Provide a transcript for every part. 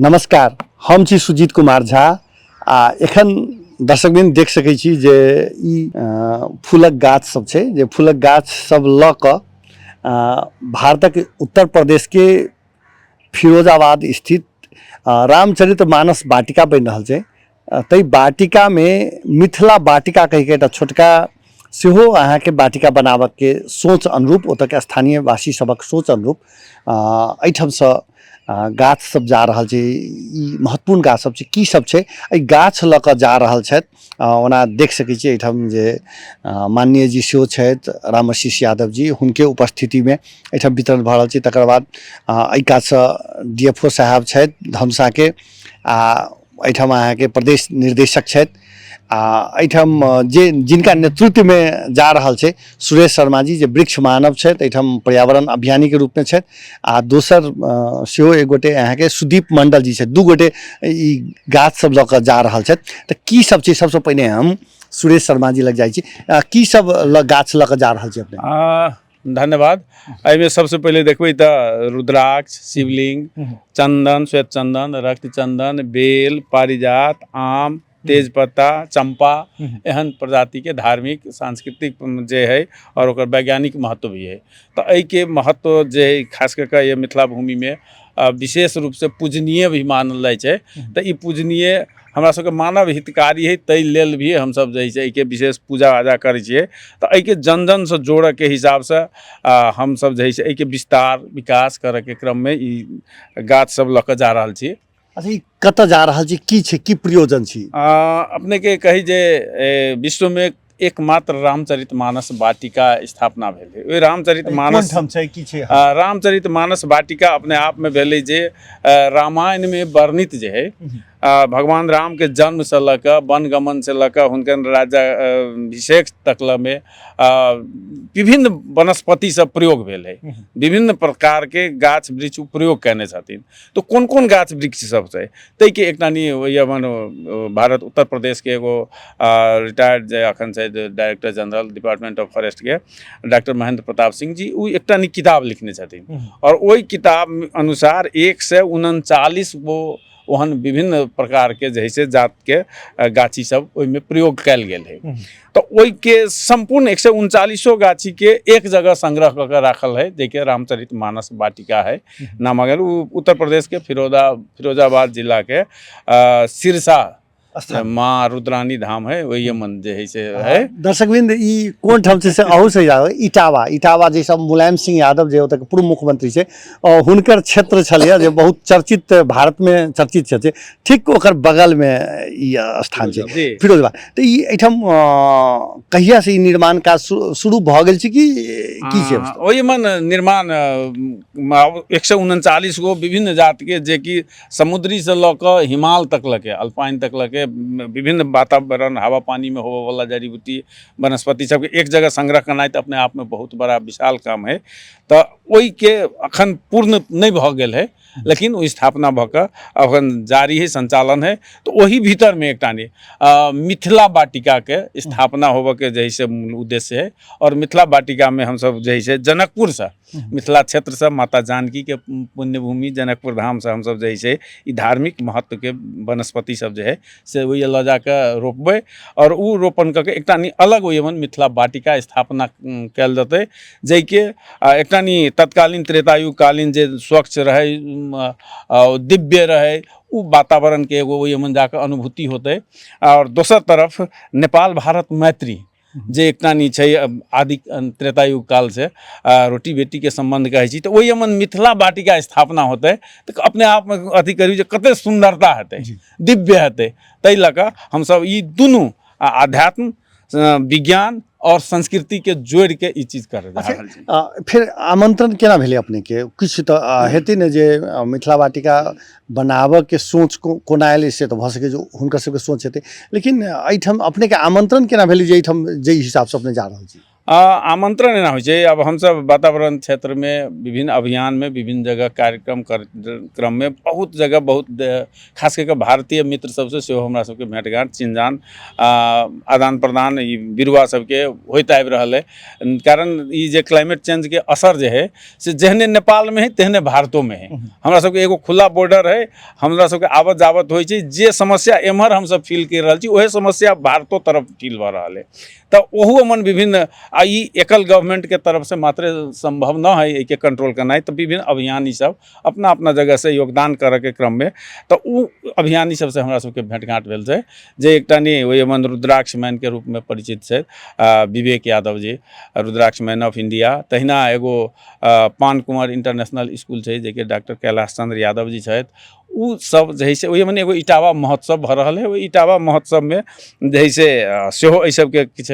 नमस्कार, हम छी सुजीत कुमार झा। एखन दर्शकबिन देख सकै छी जे फूलक गाछ सब छै, जे फूलक गाछ सब लऽ कऽ भारतक उत्तर प्रदेश के फिरोजाबाद स्थित रामचरितमानस वाटिका बनि रहल छै। ताहि वाटिका में मिथिला वाटिका कहि के एकटा छोटका सेहो अहाँके वाटिका बनाबऽके सोच अनुरूप, ओतऽ स्थानीय वासी सबक सोच अनुरूप एहिठामसँ गाछ सब जा रहल छै। ई महत्वपूर्ण गाछ सब छै, की सब छै एहि गाछ लऽ कऽ जा रहल छथि। ओना देख सकै छियै एहिठाम जे माननीय जी सेहो छथि, रामाशीष यादव जी, हुनके उपस्थितिमे एहिठाम वितरण भऽ रहल छै। तकर बाद एहि कातसँ DFO साहब छथि धमसाके, एहिठाम अहाँके प्रदेश निर्देशक छथि। एहिठाम जे जिनका नेतृत्व में जा रहल छै सुरेश शर्मा जी, जे वृक्ष मानव छथि, एहिठाम पर्यावरण अभियानी के रूप में छथि। दोसर सेहो एक गोटे अहाँके सुदीप मंडल जी छथि। दू गोटे ई गाछ सब लऽ कऽ जा रहल छथि। तऽ की सब छै, सबसँ पहिने हम सुरेश शर्मा जी लग जाइ छी। की सब गाछ लऽ कऽ जा रहल छै अपने? धन्यवाद। एहिमे सबसे पहले देखबै तऽ रुद्राक्ष, शिवलिंग, चंदन, श्वेत चंदन, रक्त चंदन, बेल, पारिजात, आम, तेजपत्ता, चंपा, एहन प्रजाति के धार्मिक सांस्कृतिक जे है और ओकर वैज्ञानिक महत्व भी है। तो एहि के महत्व जे है खास करके ये मिथिला भूमि में विशेष रूप से पूजनीय भी मानल जाइ छै। तो ई पूजनीय हमरा सबके मानव हितकारी है, ताहि लेल भी हमसब जे है एहिके विशेष पूजा आजा करै छियै। तो एहिके जन जन से जोड़े के हिसाब से हमसब जे है एहिके विस्तार विकास करे के क्रम में ई गाछ सब लऽ कऽ जा रहल छी। अच्छा, ई कतऽ जा रहल छी, की छै, की प्रयोजन छी? अपने के कही जे विश्व में एकमात्र रामचरितमानस वाटिका स्थापना भेल है। ओहि रामचरितमानस रामचरितमानस वाटिका अपने आप में भेलै जे रामायण में वर्णित जे है भगवान राम के जन्म से लऽ कऽ वनगमन से लऽ कऽ हुनकर राज्याभिषेक तक में विभिन्न वनस्पति सब प्रयोग भेल है। विभिन्न प्रकार के गाछ वृक्ष प्रयोग कयने छथिन। तो कोन कोन गाछ वृक्ष सब छै ताहि के एकटा भारत उत्तर प्रदेश के एगो रिटायर्ड जे अखन छै director general department of forest के डॉक्टर महेंद्र प्रताप सिंह जी, ओ एकटा किताब लिखने छथिन। और वही किताब अनुसार 139 गो ओहन विभिन्न प्रकार के जैसे जात के गाछी सब ओहिमे प्रयोग कयल गेल है। तो ओहि के संपूर्ण 139 गाछी के एक जगह संग्रह करके राखल है, जेके रामचरितमानस वाटिका है नाम। अगर उत्तर प्रदेश के फिरोजाबाद जिला के सिरसा माँ रुद्रानी धाम है, वही मन जे है से है। दर्शकबिंद ई कोन ठाम से अहू से याद इटावा जे सब मुलायम सिंह यादव जे ओतऽ पूर्व मुख्यमंत्री छै, हुनकर क्षेत्र छलैया जे बहुत चर्चित, भारत में चर्चित छै। ठीक ओकर बगल में ई स्थान छै फिरोजाबाद। तो ई एठाम कहिया से ई निर्माण काज शुरू भऽ गेल छै की छै? ओहि मन निर्माण 139 गो विभिन्न जात के, जे कि समुद्री से लऽ कऽ हिमाल तक लके, अल्पाइन तक लके विभिन्न वातावरण हवा पानी में होबे वाला जड़ी बूटी वनस्पति सबके एक जगह संग्रह करनाइ तो अपने आप में बहुत बड़ा विशाल काम है। तो ओहि के अखन पूर्ण नहीं भऽ गेल है, लेकिन वो स्थापना भऽ कऽ अखन जारी है, संचालन है। तो वही भीतर में एक मिथिला वाटिका के स्थापना होबे के जैसे मूल उद्देश्य है। और मिथिला वाटिका में हम सब जैसे जनकपुर से, मिथिला क्षेत्र से, माता जानकी के पुण्यभूमि जनकपुर धाम से हम सब जैसे ई धार्मिक महत्व के वनस्पति सब जे है से वही लऽ जाकर रोपबै। और उ रोपण करके एकटा अलग वही मिथिला वाटिका स्थापना कयल जेतै, जैके एकटा तत्कालीन त्रेतायुग कालीन जे स्वच्छ रहे, दिव्य रहे, उ वातावरण के एगो वही जाकर अनुभूति होते। और दोसर तरफ नेपाल भारत मैत्री जे एकटा छै आदि त्रेतायुग काल से रोटी बेटी के संबंध कहै छी, तो वही मिथिला वाटिका स्थापना होते। तो अपने आप में अथी करी जे कते सुंदरता हेतै, दिव्य हेतै। ताहि लऽ कऽ हम सब ई दुनू आध्यात्म, विज्ञान और संस्कृति के जोड़ के ई चीज कर रहल छी। फिर आमंत्रण केना भेलै अपने के? किछु तो हेतै ने जे मिथिला वाटिका बनाबऽ के सोच कोना आयल, से तो भऽ सकै जो हुनकर सबके सोच हेतै, लेकिन एहिठाम अपने के आमंत्रण केना भेलै जे एहिठाम जे हिसाब से अपने जा रहल छी? आमंत्रण एना होइ छै। अब हमसब वातावरण क्षेत्र में विभिन्न अभियान में विभिन्न जगह कार्यक्रम में बहुत जगह खास करके भारतीय मित्र सबसे सेहो हमरा सबके भेंटघाट चिन्हजान आदान प्रदान ई बिरुआ सबके होइत आबि रहल है। कारण ई जे क्लाइमेट चेंज के असर जे है से जेहने नेपाल में है तेहने भारतो में है। हमरा सबके एगो खुला बॉर्डर है, हमरा सबके आवत जावत होइ छै, जे समस्या एम्हर हमसब फील कर रहल छी ओहे समस्या भारतो तरफ फील भऽ रहल है। तो ओहू मन विभिन्न ई एकल गवर्नमेंट के तरफ से मात्र संभव न है एके कंट्रोल करना, तो विभिन्न अभियान ई सब अपना अपना जगह से योगदान करे के क्रम में तो उ अभियान ई सब से हमरा सबके भेंटघाट भेल छै। जे एकटा नहीं ओहि मन रुद्राक्ष मैन के रूप में परिचित छै विवेक यादव जी, रुद्राक्ष मैन ऑफ इंडिया। तहिना एगो पान कुमार इंटरनेशनल स्कूल छै जेके डॉक्टर कैलाश चंद्र यादव जी छथि। उ सब जे है से ओहि मने एगो इटावा महोत्सव भऽ रहल है। ओहि इटावा महोत्सव में जे है से सेहो एहि सबके किछु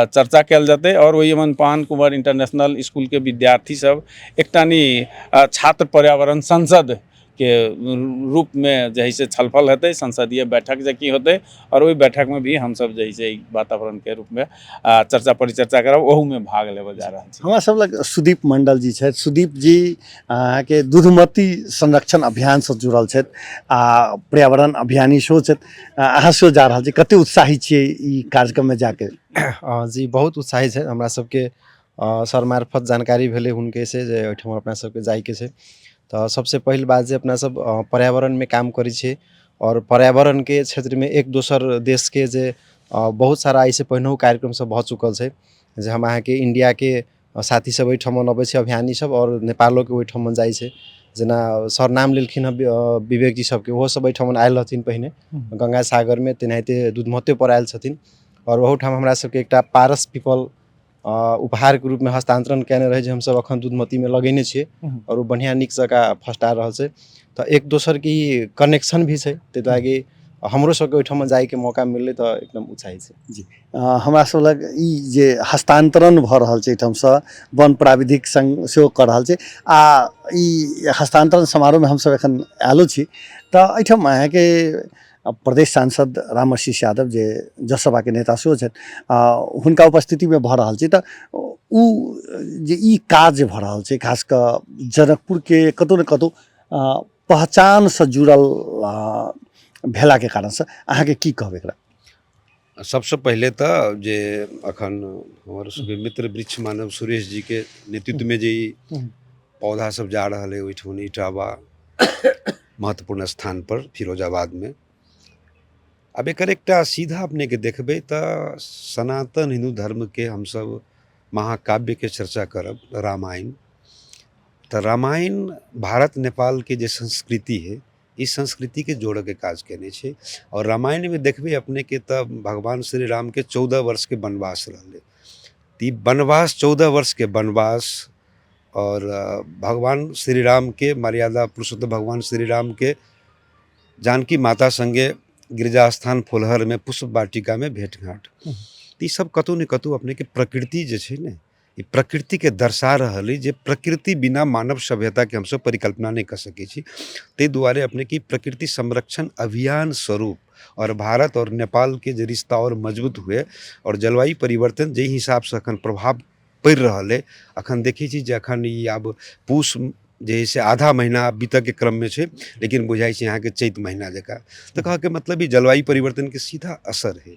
चर्चा कयल जेतै। और ओहि मन पान कुमार इंटरनेशनल स्कूल के विद्यार्थी सब एकटा छात्र पर्यावरण संसद के रूप में जे है से छलफल हेतै, संसदीय बैठक जकी होतै। और ओहि बैठक में भी हम सब जे है से वातावरण के रूप में चर्चा परिचर्चा करब, ओहू में भाग लेबऽ जा रहल छी। हमरा सब लग सुदीप मंडल जी छथि। सुदीप जी के दुधमती संरक्षण अभियान से जुड़ल छथि आ पर्यावरण अभियानी सेहो छथि। अहाँ सेहो जा रहल छी, कते उत्साही छियै ई कार्यक्रम में जाके? जी बहुत उत्साही छै। हमरा सबके सर मार्फत जानकारी भेलै हुनके से जे ओहिठाम अपना सबके जाइके छै। तो सबसे पहिल बात जे अपना सब पर्यावरण में काम करै छी और पर्यावरण के क्षेत्र में एक दोसर देश के जे बहुत सारा ऐसे पहिनहु कार्यक्रम सब भऽ चुकल छै। जे हम अहाँ के इंडिया के साथी सब ओहिठाम अबै छै अभियानी सब, और नेपालो के ओहिठाम जाइ छै। जेना सर नाम लेलखिन विवेक जी सबके, ओहो सब ओहिठाम आयल रहथिन पहिने गंगा सागर में, तेनाहिते दुधमते पर आयल छथिन। और ओहूठाम हमरा सबके एकटा पारस पीपल उपहार के रूप में हस्तांतरण केने रहे जे हम सब अखन दुधमती में लगेने छियै और वो बढ़िया नीक जगह फस्टा रहल छै। तो एक दोसर की कनेक्शन भी छै, ताहि दुआरे हमरो सबके ओहिठाम जाय के मौका मिललै तो एकदम उत्साही छै। जी हमरा सब लग ई जे हस्तांतरण भऽ रहल छै एहिठाम से वन प्राविधिक संघ सेहो कऽ रहल छै आ ई हस्तांतरण समारोह में हम सब एखन आयलो छी। तऽ एहिठाम अहाँके प्रदेश सांसद रामआशीष यादव जे जसपा के नेता सेहो छथि, हुनका उपस्थिति में भऽ रहल छै। तऽ उ जे ई काज भऽ रहल छै खास कऽ जनकपुर के कतौ न कतौ पहचान से जुड़ल भेला के कारण से अहाँ के की कहबै एकरा? सबसे पहले तो जे अखन हमारे सबके मित्र वृक्ष मानव सुरेश जी के नेतृत्व में जे पौधा सब जा रहा है ओहिठाम इटावा महत्वपूर्ण स्थान पर फिरोजाबाद में। अब एक एकटा सीधा अपने के देखबे तो सनातन हिंदू धर्म के हम सब महाकाव्य के चर्चा करब रामायण। तो रामायण भारत नेपाल के जे संस्कृति है इस संस्कृति के जोड़ के काज केने छे। और रामायण में देखबे अपने के तब भगवान श्री राम के 14 वर्ष के वनवास रहले। ती वनवास 14 वर्ष के वनवास और भगवान श्री राम के मर्यादा पुरुषोत्तम भगवान श्री राम के जानकी माता संगे गिरजा स्थान फुलहर में पुष्प वाटिका में भेंटघाट। ई सब कतौ न कतौ अपने के प्रकृति जे छे ने, ई प्रकृति के दर्शा रहल है जे प्रकृति बिना मानव सभ्यता के हम सब परिकल्पना नहीं कर सके छी। ते दुआरे अपने की प्रकृति संरक्षण अभियान स्वरूप और भारत और नेपाल के जे रिश्ता और मजबूत हुए और जलवायु परिवर्तन जे हिसाब से अखन प्रभाव पड़ रहा है। अखन देखी छी जे अखन ई अब पूष जे से आधा महीना बीतऽ के क्रम में छे, लेकिन बुझाई छे यहाँ के चैत महीना जका। तो कह के मतलब ई जलवायु परिवर्तन के सीधा असर है।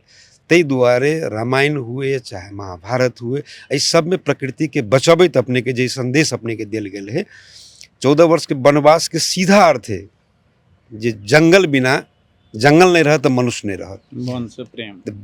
तै दुआरे रामायण हुए चाहे महाभारत हुए, इस सब में प्रकृति के बचबैत अपने के जे संदेश अपने के दिल गेल है। 14 वर्ष के वनवास के सीधा अर्थ है जे जंगल बिना जंगल नहीं रह तो मनुष्य नहीं रहत।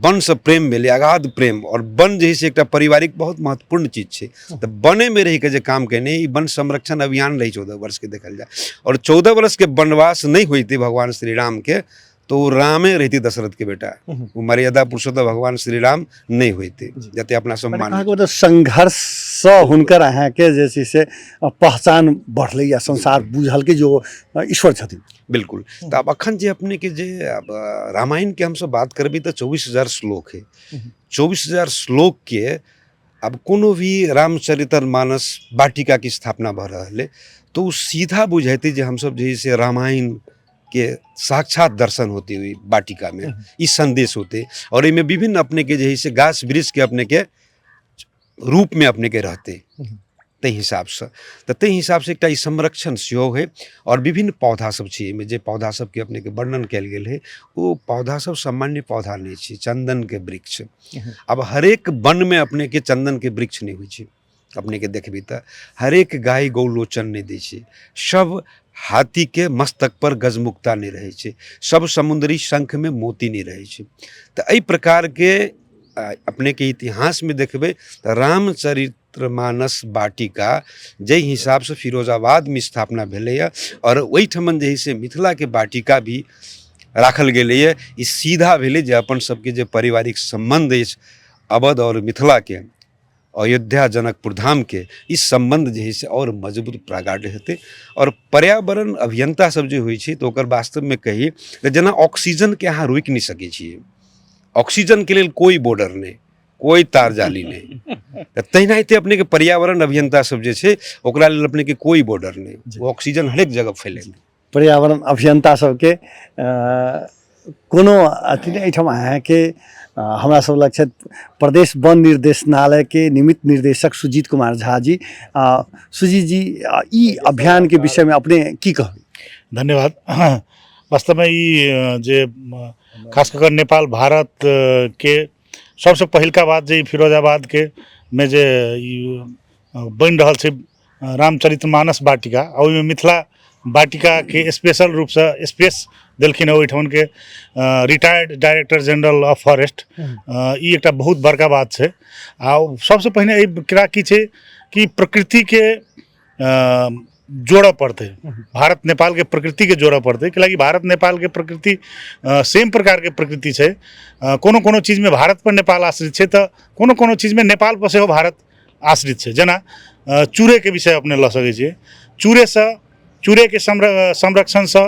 वन से प्रेम भेले अगाध प्रेम। और वन जे से एक पारिवारिक बहुत महत्वपूर्ण चीज छे। तो वने में रह के जे काम केने ई वन संरक्षण अभियान रही 14 वर्ष के देखल जाए। और 14 वर्ष के वनवास नहीं होते भगवान श्री राम के तो रामे रहती दशरथ के बेटा, वो मर्यादा पुरुषोत्तम भगवान श्री राम नहीं होते जते अपना सम्मान संघर्ष से हुनकर अहाँ के जैसे से पहचान बढ़ले या संसार बुझल के जो ईश्वर छथिन। बिल्कुल। तो अब अखन जे अपने के जे अब रामायण के हम सब बात करबी तो 24,000 श्लोक है। 24,000 श्लोक के अब कोनो भी रामचरितमानस वाटिका की स्थापना भ रहले तो सीधा बुझाते जे हम सब जैसे रामायण के साक्षात दर्शन होती हुई वाटिका में इस संदेश होते। और इनमें विभिन्न अपने के जैसे गाछ वृक्ष के अपने के रूप में अपने के रहते ताहि हिसाब से तो ताहि हिसाब से एकटा ई संरक्षण सेहो है और विभिन्न पौधा सब छै एहिमे जे पौधा सबके अपने के वर्णन कयल गेल है ओ पौधा सब सामान्य पौधा नहीं छै चंदन के वृक्ष अब हरेक वन में अपने के चंदन के वृक्ष नहीं होइ छै अपने के देखबी तो हरेक गाय गौलोचन नहीं दै छै सब हाथी के मस्तक पर गजमुक्ता नहीं रहे छै सब समुद्री शंख में मोती नहीं रहे छै तो एहि प्रकार के अपने के इतिहास में देखबे तो रामचरितमानस बाटिका जे हिसाब से फिरोजाबाद में स्थापना भेलैया और ओहिठमन जे है से मिथिला के बाटिका भी राखल गेलैया ई सीधा भेलै जे अपन सबके जे पारिवारिक संबंध अछि अवध और मिथिला के अयोध्या जनकपुर धाम के इस संबंध जे है से और मजबूत प्रगाढ़ हेतै और पर्यावरण अभियंता सब जे होइ छै तो ओकर वास्तव में कही जेना ऑक्सीजन के अहाँ रोकि नहीं सकै छियै ऑक्सीजन के लिए कोई बॉर्डर नहीं कोई तार जाली नहीं तहिनाते अपने के पर्यावरण अभियंता सब जे छै ओकरा लेल अपने के कोई बॉर्डर नहीं वो ऑक्सीजन हरेक जगह फैले पर्यावरण अभियंता सबके कोनो अथी नहीं एहिठाम अहाँके हमरा सब लग छै प्रदेश वन निर्देशनालय के निमित्त निर्देशक सुजीत कुमार झा जी सुजीत जी ई अभियान के विषय में अपने की कहबे धन्यवाद वास्तव में ई जे खास कर नेपाल भारत के सबसे पहिलका बात जे फिरोजाबाद के में जे बन रहा छै रामचरितमानस बाटिका और ओहिमे मिथिला बाटिका के स्पेशल रूप से स्पेस देलखिन ओहिठाम के retired director general of forest ई एकटा बहुत बड़का बात छै आ सबसे पहिने एकरा की छै कि प्रकृति के जोड़ऽ पड़ते भारत नेपाल के प्रकृति के जोड़ऽ पड़ते कैलाकि भारत नेपाल के प्रकृति सेम प्रकार के प्रकृति छै कोनो कोनो चीज में भारत पर नेपाल आश्रित छै तो कोनो कोनो चीज में नेपाल पर सेहो भारत आश्रित छै जेना चूरे के विषय अपने लऽ सकै छियै चूरे के संरक्षण से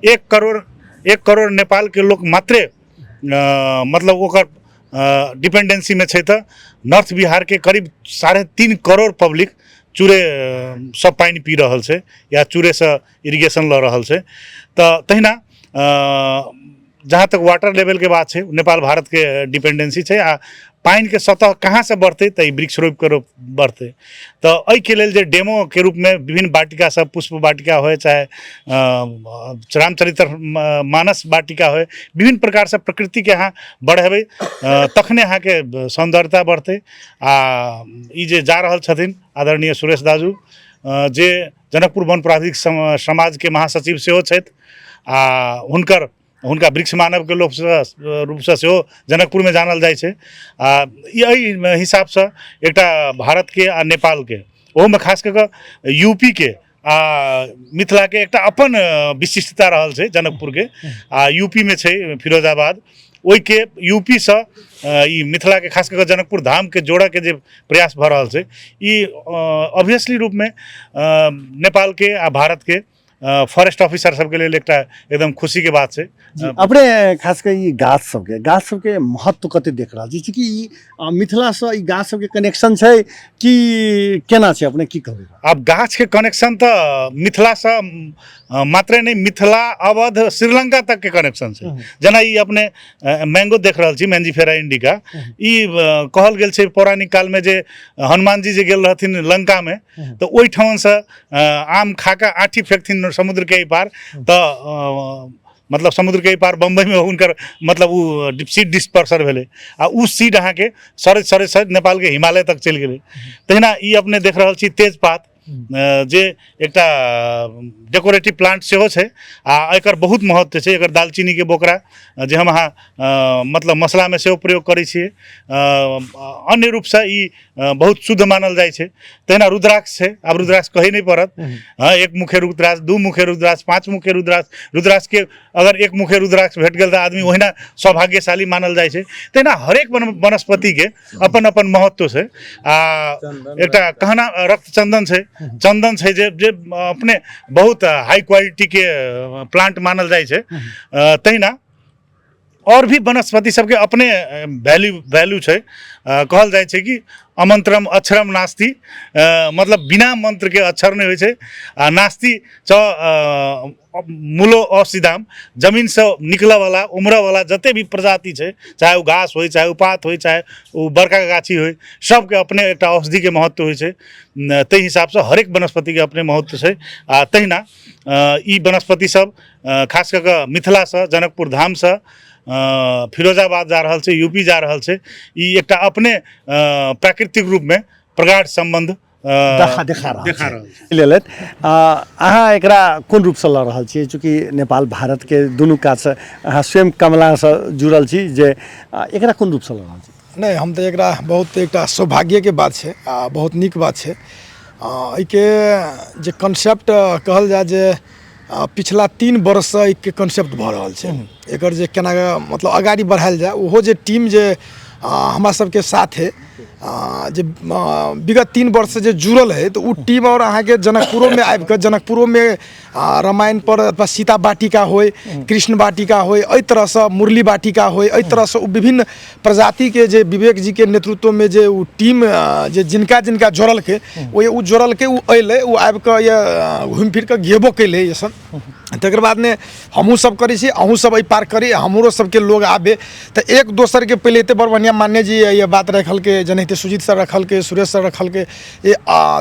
1 करोड़ नेपाल के लोग मात्रे मतलब ओकर डिपेंडेंसी में छै तो नॉर्थ बिहार के करीब 3.5 करोड़ पब्लिक चूरे सब पानी पी रहल छै या चूरे से इरिगेशन लऽ रहल छै तो तहिना जहाँ तक वाटर लेवल के बात है नेपाल भारत के डिपेंडेंसी है आ पानी के सतह कहाँ से बढ़ते तो वृक्ष रोप कर बढ़ते तो एहि के लेल जे डेमो के रूप में विभिन्न बाटिका सब पुष्प बाटिका हो चाहे रामचरित मानस बाटिका हो विभिन्न प्रकार से प्रकृति के यहाँ बढ़ेबे तखने अहाँ के सौंदर्यता बढ़ते आ ई जे जा रहल छथिन आदरणीय सुरेश दाजू जे जनकपुर वन प्राधिक समाज के महासचिव सेहो छथि आ हुनका वृक्ष मानव के रूप से सेहो जनकपुर में जानल जाइ छै आ एहि हिसाब से एकटा भारत के आ नेपाल के ओहो में खास कर यूपी के आ मिथिला के एकटा अपन विशिष्टता रहल छै जनकपुर के आ यूपी में छै फिरोजाबाद ओहि के यूपी से ई मिथिला के खास कर जनकपुर धाम के जोड़ा के जे प्रयास भ रहल छै ई ऑब्वियसली रूप में नेपाल के आ भारत के फॉरेस्ट ऑफिसर सबके लिए एकटा एकदम खुशी के बात छै अपने खास कर ई गाछ सबके महत्व कते देख रहल छी कि ई मिथिला से ई गाछ सबके कनेक्शन छै कि केना छै अपने की कहबै अब गाछ के कनेक्शन तो मिथिला से मात्रे नहीं मिथिला अवध श्रीलंका तक के कनेक्शन छै जेना ई अपने मैंगो देख रहल छी मैंजीफेरा इंडिका ई कहल गेल छै पौराणिक काल में जे हनुमान जी जे गेल रहथिन लंका में तो ओहि ठाम से आम खाका आठी फेंकथिन समुद्र के पार तो मतलब समुद्र के पार बम्बई में उनकर मतलब वो सीड डिस्पर्सर भेले आ उ सीड अहाँ के सरे नेपाल के हिमालय तक चल गेले तहिना ई अपने देख रहल छी तेजपात जे एकटा डेकोरेटिव प्लांट सेहो छै आ एकर बहुत महत्व छै एकर दालचीनी के बोकरा जे हम अहाँ मतलब मसला में सेहो प्रयोग करै छियै अन्य रूप से ई बहुत शुद्ध मानल जाइ छै तहिना रुद्राक्ष छै आब रुद्राक्ष कहे नहीं पड़त एक मुखे रुद्राक्ष 2 मुखे रुद्राक्ष 5 मुखे रुद्राक्ष के अगर एक मुखे रुद्राक्ष भेट गेल तो आदमी ओहिना सौभाग्यशाली मानल जाइ छै तहिना हरेक वनस्पति के अपन अपन महत्व छै आ एकटा कहना रक्त चंदन छै जे अपने बहुत हाई क्वालिटी के प्लांट मानल जाइ छै तहिना और भी वनस्पति सबके अपने वैल्यू छै। कहल जाइ छै कि अमंत्रम अक्षरम नास्ति, मतलब बिना मंत्र के अक्षर नहीं होइ छै। नास्ति च मूलो औषधाम, जमीन से निकले वाला उमरे वाला जते भी प्रजाति छै, चाहे वो घास हो, चाहे वो पात हो, चाहे वो बड़का गाछी हो, सबके अपने एक औषधि के महत्व होइ छै। ताहि हिसाब से हरेक वनस्पति के अपने महत्व छै। तहिना ई वनस्पति सब खास कर के मिथिला से, जनकपुर धाम से फिरोजाबाद जा रहल छै, यूपी जा रहल छै। ई एकटा अपने प्राकृतिक रूप में प्रगाढ़ संबंध देखा रहल छै। लेलत अहाँ एकरा कोन रूप से लऽ रहल छियै? चूँकि नेपाल भारत के दुनू कात से अहाँ स्वयं कमला से जुड़ल छी, जे एकरा कोन रूप से लऽ रहल छी? नहीं, हम तो एकरा बहुत एकटा सौभाग्य के बात है, बहुत नीक बात है। एके जे कंसेप्ट कहल जाए जे पिछला 3 वर्ष से एक कंसेप्ट भ रहल छै। एकर जे केना मतलब आगाड़ी बढ़ायल जाए, ओहो जे टीम जे हमरा सबके साथ है, जे विगत 3 वर्ष से जे जुड़ल है, तो उ टीम और अहाँ के जनकपुरों में आबि के जनकपुरों में रामायण पर अथवा सीता वाटिका होय, कृष्ण वाटिका होय, एहि तरह से मुरली वाटिका होय, एहि तरह से विभिन्न प्रजाति के जे विवेक जी के नेतृत्व में जे उ टीम जे जिनका जिनका जोड़ल के उ जोड़ल के उ अइले, उ आबि के ये घूम फिर के घेबो कैले ये सब। तकर बाद ने हमहूँ सब करी छी, अहूँ सब एहि पार करी, हमरो सबके लोग आबे, तो एक दोसर के पहले एते बड़ बढ़िया मान्य जी ये बात रखल के, जनाते सुजीत सर रखल के, सुरेश सर रखल के, ये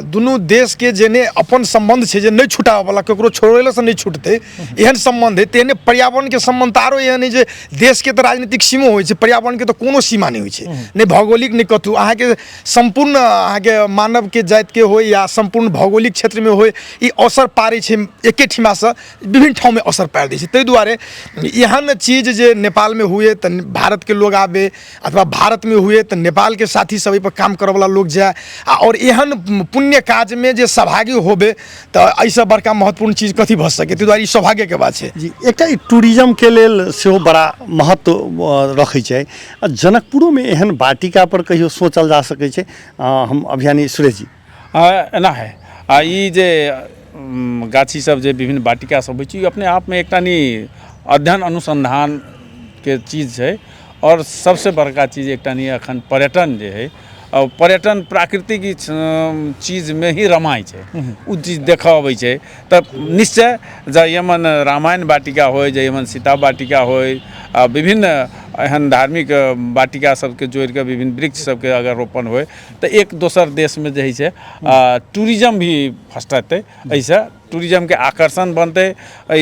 दुनू देश के जेने अपन संबंध छै, जे नहीं छुटावे वाला, केकरो छोड़ेला से नहीं छूटते, एहन संबंध है। तेने पर्यावरण के संबंध आरो एहन है जे देश के तो राजनीतिक सीमा होइ छै, पर्यावरण के तो कोनो सीमा नहीं होइ छै, नहीं भौगोलिक नहीं कथू। अहाँ के संपूर्ण अहाँ के मानव के जाति के होय या संपूर्ण भौगोलिक क्षेत्र में होय, ई अवसर पारै छै एके ठिमा से विभिन्न ठाव में अवसर पार दै छै। ताहि दुआरे एहन चीज जे नेपाल में हुए तो भारत के लोग आबे, अथवा भारत में हुए तो नेपाल के साथी सब पर काम करे वाला लोग जाए, और एहन पुण्य काज में जे सहभागी होबे, तो ऐसा बड़का महत्वपूर्ण चीज कथी भ सके। ताहि दुआरे ई सौभाग्य के बात छै जी। एकटा टूरिज्म के लेल सेहो बड़ा महत्व रखै छै। जनकपुरों में एहन वाटिका पर कहियो सोचल जा सकै छै? हम अभियानी सुरेश जी एना है ई जे गाछी सब जे विभिन्न वाटिका सब होइ छै, ई अपने आप में एकटा नी अध्ययन अनुसंधान के चीज है। और सबसे बड़का चीज एकटा नी अखन पर्यटन जे है, और पर्यटन प्राकृतिक चीज में ही रमाय छै, उ चीज देखऽ अबै छै। तब निश्चय जयमन रामायण वाटिका होय, जयमन सीता वाटिका होय, विभिन्न एहन धार्मिक वाटिका सबके जोड़ के विभिन्न वृक्ष सबके अगर रोपण होय, तो एक दोसर देश में जे है टूरिज्म भी फस्टते, ऐसे टूरिज्म के आकर्षण बनते।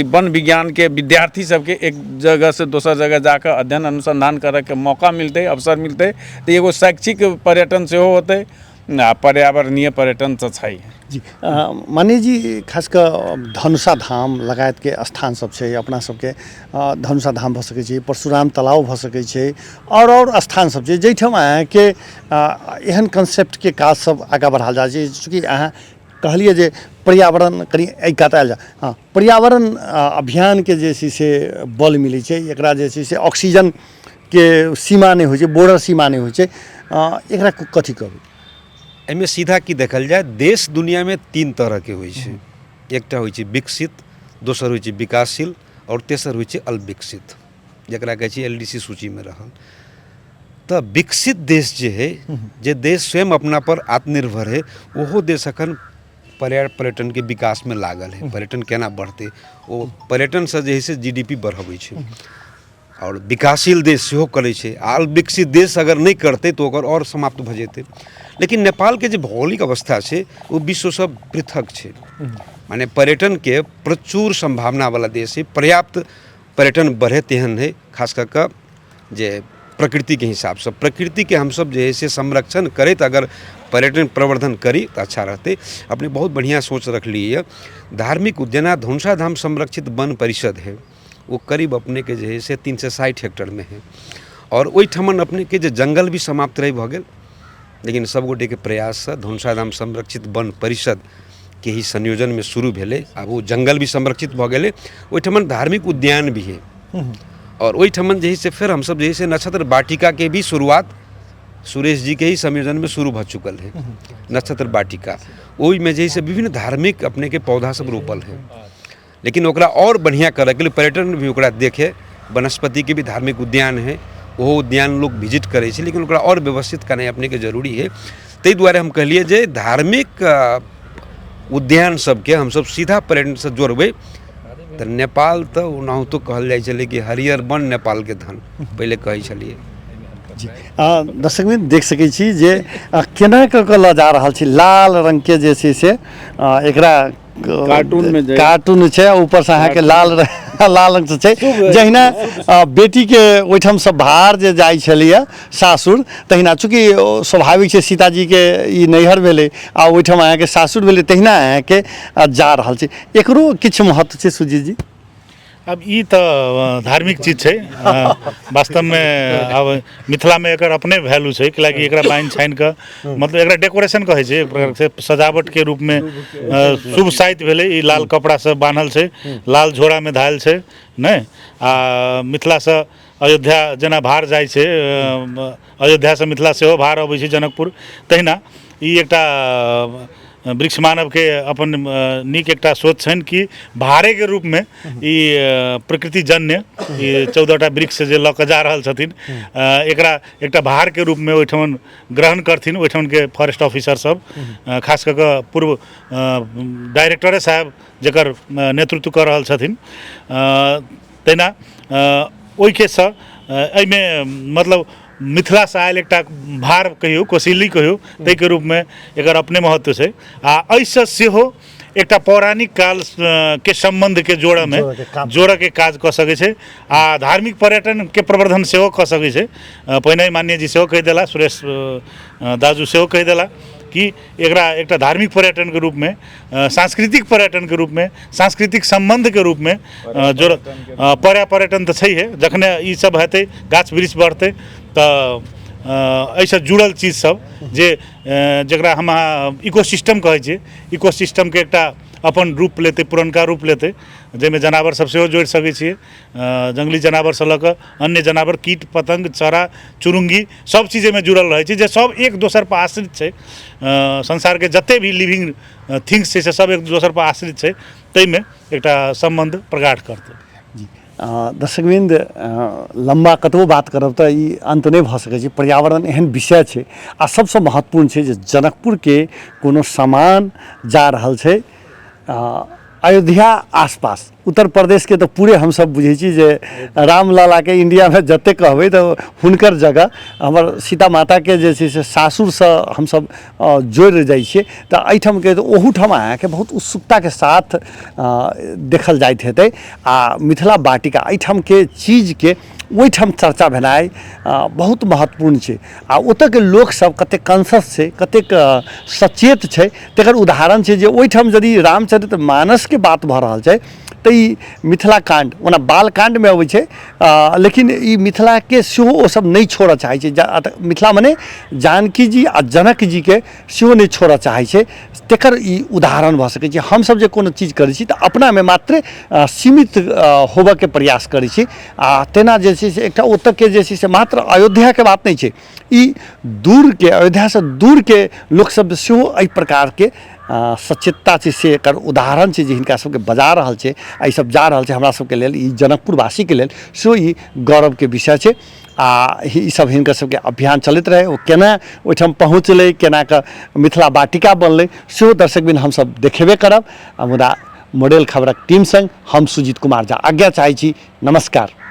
वन विज्ञान के विद्यार्थी सबके एक जगह से दोसर जगह जाकर अध्ययन अनुसंधान करे के मौका मिलते, अवसर मिलते, तो एगो शैक्षिक पर्यटन से होते, पर्यावरणीय पर्यटन तो छै जी। माने जी खास कर धनुषा धाम लगायत के स्थान सब छै, अपना सबके धनुषा धाम भ सकै छै, परशुराम तालाब भ सकै छै, और स्थान सब छै जैठाम अहाँके एहन कंसेप्ट के काज सब आगाँ बढ़ाल जा छै। चूँकि अहाँ कहलिए जे पर्यावरण कनी एहि कात आयल जा, हाँ पर्यावरण अभियान के जे छै से बल मिलै छै, एकरा जे छै से ऑक्सीजन के सीमा नहीं होइ छै, बॉर्डर सीमा नहीं होइ छै, एकरा कथी कहबै? एहिमे सीधा की देखल जाए, देश दुनिया में 3 तरह के होइ छै। एकटा होइ छै विकसित, दोसर होइ छै विकासशील, और तेसर होइ छै अल्पविकसित, जकरा कहै छै LDC सूची में रहल। तो विकसित देश जे है, जे देश स्वयं अपना पर आत्मनिर्भर है, ओहो देश अखन पर्यटन के विकास में लागल है। पर्यटन केना बढ़ते, वो पर्यटन से जे है से GDP बढ़ाबै छै, और विकासशील देश सेहो करै छै। अल्पविकसित देश अगर नहीं करते तो ओकर और समाप्त भ जेतै। लेकिन नेपाल के जे भौगोलिक अवस्था छै, वो विश्व से पृथक छै। माने पर्यटन के प्रचुर संभावना वाला देश है, पर्याप्त पर्यटन बढ़े तेहन है। खास करके जे प्रकृति के हिसाब से, प्रकृति के हम सब जे है से संरक्षण करे, तो अगर पर्यटन प्रवर्धन करी तो अच्छा रहते। अपने बहुत बढ़िया सोच रख ली है। धार्मिक उद्यान धनुषा धाम संरक्षित वन परिषद है, वो करीब अपने के जे है से 360 हेक्टेयर में है, और ओहिठमन अपने के जे जंगल भी समाप्त रही भ गेल। लेकिन सब गोटे के प्रयास से धनुषा धाम संरक्षित वन परिषद के ही संयोजन में शुरू भेले। अब वो जंगल भी संरक्षित भ गेले, ओहिठमन धार्मिक उद्यान भी है, और ओहिठमन जे से फिर हम सब जे से नक्षत्र वाटिका के भी शुरुआत सुरेश जी के ही संयोजन में शुरू भ चुकल है। नक्षत्र वाटिका ओहि में जे से विभिन्न धार्मिक अपने के पौधा सब रोपल है। लेकिन ओकरा और बढ़िया करे के लिए पर्यटन भी ओकरा देखे वनस्पति के भी धार्मिक उद्यान है, वो उद्यान लोग विजिट करे छे, लेकिन ओकरा और व्यवस्थित करना अपने के जरूरी है। ताहि दुआरे हम कहलिए जे धार्मिक उद्यान सबके हम सब सीधा पर्यटन से जोड़बै तो नेपाल तो ओनाहुतो कहल जाइ छलै कि हरियर वन नेपाल के धन, पहले कहै छलिए। दर्शकबिन देख सकै छी जे केना कऽ कऽ लऽ जा रहल छी, लाल रंग के जे छै से एकरा कार्टून छै, ऊपर से अहाँके लाल रंग से छै। जहिना बेटी के ओहिठाम से बाहर जे जाइ छलिए सासुर, तहिना चूँकि स्वाभाविक छै सीताजी के ई नैहर भेलै आ ओहिठाम अहाँके सासुर भेलै, तहिना अहाँके जा रहल छै। एकरो किछु महत्व छै सुजीत जी? अब ई तो धार्मिक चीज है वास्तव में। अब मिथिला में एकर अपने वैल्यू है, कि एकरा बाइन छाइन के मतलब एकरा डेकोरेशन कहे छै, एक प्रकार से सजावट के रूप में शुभ साहित्य भेलै। ई लाल कपड़ा से बान्हल छै, लाल झोरा में धायल छै नै। आ मिथिला से अयोध्या जेना भार जाइ छै, अयोध्या से मिथिला सेहो भार अबै छै जनकपुर, तहिना ई एकटा वृक्ष मानव के अपन नीक एकटा सोच छनि कि भारे के रूप में ई प्रकृति जन्य ई 14टा वृक्ष जे लऽ कऽ जा रहल छथिन, एकरा एकटा भार के रूप में ओहिठाम ग्रहण करथिन। ओहिठाम के फॉरेस्ट ऑफिसर सब, खास कऽ कऽ पूर्व डायरेक्टरे साहब जकर नेतृत्व कर रहल छथिन, तहिना ओहिके सँ एहिमे मतलब मिथिला से आयल एकटा भार कहियो, कोसिली कहियो, ताहि के रूप में एकर अपने महत्व छै। आ एहिसँ सेहो एकटा पौराणिक काल के संबंध के जोड़े के काज कऽ सकै छै आ धार्मिक पर्यटन के प्रवर्धन सेहो कऽ सकै छै। पहिने माननीय जी सेहो कहि देला, सुरेश दाजू सेहो कहि देला कि एकरा एकटा धार्मिक पर्यटन के रूप में, सांस्कृतिक पर्यटन के रूप में, सांस्कृतिक संबंध के रूप में पर्यटन तो छै। जखने ई सब हेतै, गाछ वृक्ष बढ़तै, तो ऐसा जुड़ल चीज सब जे जकरा हम इकोसिस्टम कहै छै, इकोसिस्टम के एकटा अपन रूप लेते, पुरनका रूप लेते, जाहिमे जनावर सब सेहो जोड़ि सकै छियै। जंगली जनावर से लऽ कऽ अन्य जनावर, कीट पतंग, चरा चुरुंगी सब चीज में जुड़ल रहे छै, जे सब एक दोसर पर आश्रित छै। संसार के जते भी लिविंग थिंग्स छै से सब एक दोसर पर आश्रित छै, ताहिमे एकटा संबंध प्रगाढ़ करतै। दर्शकबिंद, लम्बा कतबो बात करब तऽ ई अंत नहि भऽ सकै छै। पर्यावरण एहन विषय छै आ सबसँ महत्वपूर्ण छै जे जनकपुर के कोनो सामान जा रहल छै अयोध्या आसपास, उत्तर प्रदेश के तो पूरे हम सब बुझे छी जे रामलला के इंडिया में जते कहबै तो हुनकर जगह हमर सीता माता के जे छै से सासुर से हम सब जोड़ि जाइ छियै। तऽ एहिठाम के ओहूठाम अहाँके बहुत उत्सुकता के साथ देखल जाइत हेतै आ मिथिला वाटिका एहिठाम के चीज के ओहिठाम चर्चा भेनाइ बहुत महत्वपूर्ण छै। आ ओतऽ के लोक सब कतेक कॉन्शियस छै, कतेक सचेत छै, तकर उदाहरण छै जे ओहिठाम यदि रामचरित मानस के बात भऽ रहल छै तऽ ई मिथिला कांड, ओना बाल कांड में अबै छै, लेकिन ई मिथिला के सेहो ओ सब नहीं छोड़ऽ चाहै छै। मिथिला मने जानकी जी आ जनक जी के सेहो नहीं छोड़ऽ चाहै छै, तेकर ई उदाहरण भऽ सकै छै। हम सब जे कोनो चीज करै छी तऽ अपना में मात्र सीमित होबऽ के प्रयास करै छी। आ तेना जे छै से एकटा ओतऽ के जे छै से मात्र अयोध्या के बात नहीं छै, ई दूर के, अयोध्या से दूर के लोक सब सेहो एहि प्रकार के सचेतता छै से एकर उदाहरण छै जे हिनका सबके बजा रहल छै। ई सब जा रहल छै हमरा सबके लेल, ई जनकपुरवासी के लेल सेहो ई गौरव के विषय छै। आ ई सब हिनकर सबके अभियान चलैत रहे, ओ केना ओहिठाम पहुँचलै, केना कऽ मिथिला वाटिका बनलै, सेहो दर्शकबिन हम सब देखेबे करब। मुदा मॉडल खबरक टीम संग हम सुजीत कुमार झा आज्ञा चाहै छी। नमस्कार।